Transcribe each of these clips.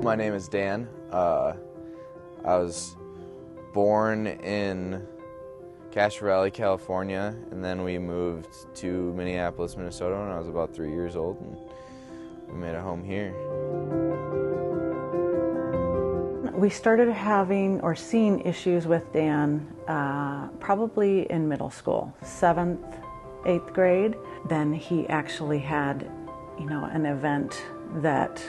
My name is Dan. I was born in Castro Valley, California, and then we moved to Minneapolis, Minnesota when I was about 3 years old, and we made a home here. We started having or seeing issues with Dan probably in middle school, 7th, 8th grade. Then he actually had, an event that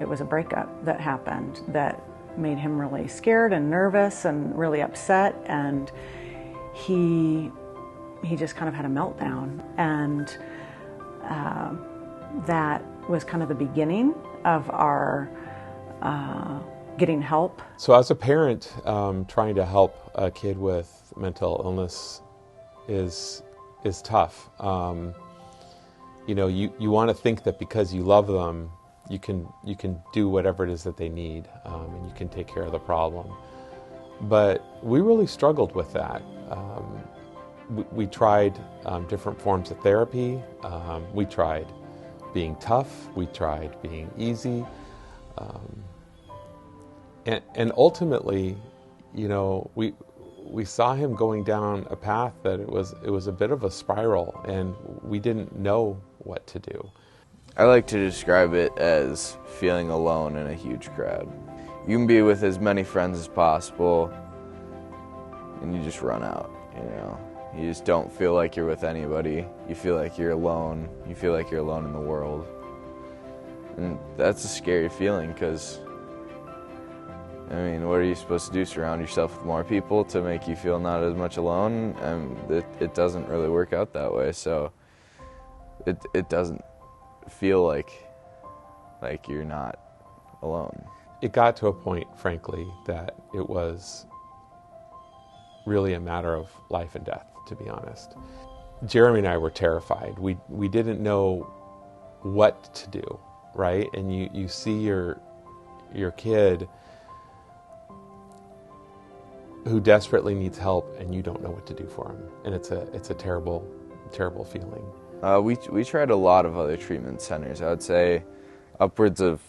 it was a breakup that happened that made him really scared and nervous and really upset, and he just kind of had a meltdown, and that was kind of the beginning of our getting help. So as a parent, trying to help a kid with mental illness is tough. You want to think that because you love them, you can do whatever it is that they need, and you can take care of the problem. But we really struggled with that. We tried different forms of therapy. We tried being tough. We tried being easy. And ultimately, we saw him going down a path that it was a bit of a spiral, and we didn't know what to do. I like to describe it as feeling alone in a huge crowd. You can be with as many friends as possible, and you just run out, You just don't feel like you're with anybody. You feel like you're alone. You feel like you're alone in the world. And that's a scary feeling because, what are you supposed to do? Surround yourself with more people to make you feel not as much alone? It doesn't really work out that way, so it doesn't feel like you're not alone. It got to a point, frankly, that it was really a matter of life and death, to be honest. Jeremy and I were terrified. We didn't know what to do, right? And you see your kid who desperately needs help, and you don't know what to do for him, and it's a terrible, terrible feeling. We tried a lot of other treatment centers. I would say upwards of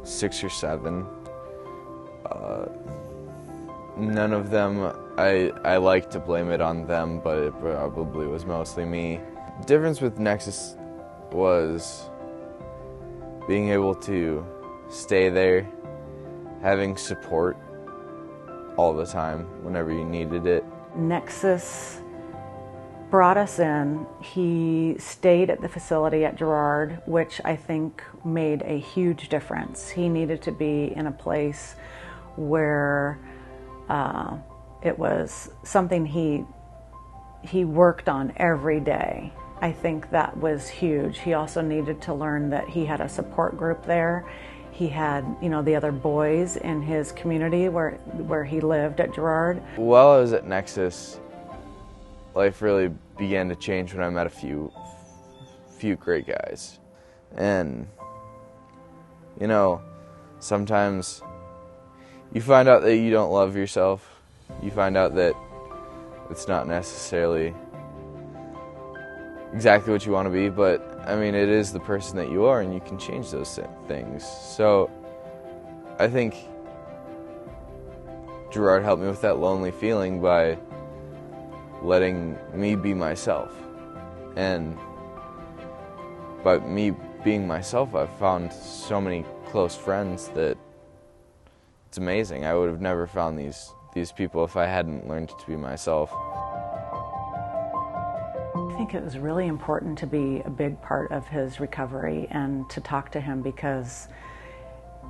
6 or 7. None of them, I like to blame it on them, but it probably was mostly me. The difference with Nexus was being able to stay there, having support all the time whenever you needed it. Nexus brought us in. He stayed at the facility at Gerard, which I think made a huge difference. He needed to be in a place where it was something he worked on every day. I think that was huge. He also needed to learn that he had a support group there. He had, the other boys in his community where he lived at Gerard. While I was at Nexus, life really began to change when I met a few great guys. And, sometimes you find out that you don't love yourself. You find out that it's not necessarily exactly what you want to be, but it is the person that you are, and you can change those things. So I think Gerard helped me with that lonely feeling by letting me be myself. And by me being myself, I've found so many close friends that it's amazing. I would have never found these people if I hadn't learned to be myself. I think it was really important to be a big part of his recovery and to talk to him, because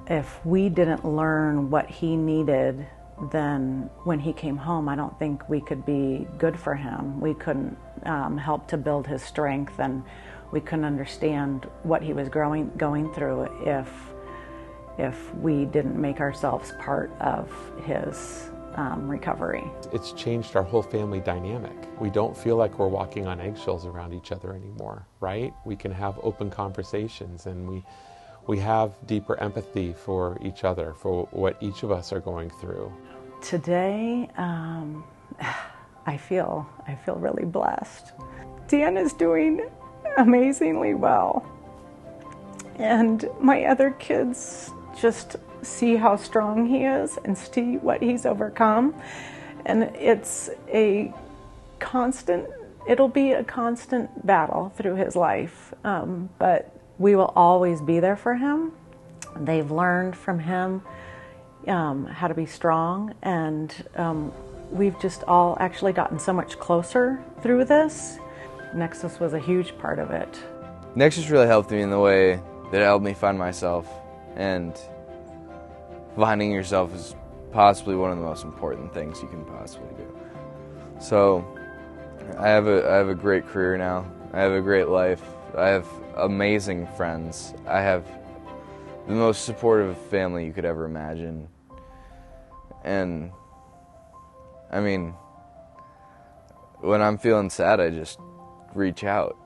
if we didn't learn what he needed, then when he came home, I don't think we could be good for him. We couldn't help to build his strength, and we couldn't understand what he was going through if we didn't make ourselves part of his recovery. It's changed our whole family dynamic. We don't feel like we're walking on eggshells around each other anymore, right? We can have open conversations, and we have deeper empathy for each other, for what each of us are going through. Today, I feel really blessed. Dan is doing amazingly well, and my other kids just see how strong he is and see what he's overcome. And it's a constant, it'll be a constant battle through his life, but we will always be there for him. They've learned from him how to be strong, and we've just all actually gotten so much closer through this. Nexus was a huge part of it. Nexus really helped me in the way that it helped me find myself, and finding yourself is possibly one of the most important things you can possibly do. So I have a great career now. I have a great life. I have amazing friends. I have the most supportive family you could ever imagine. And I mean, when I'm feeling sad, I just reach out.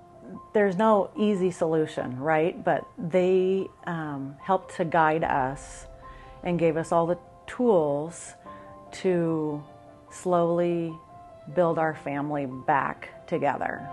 There's no easy solution, right? But they helped to guide us and gave us all the tools to slowly build our family back together.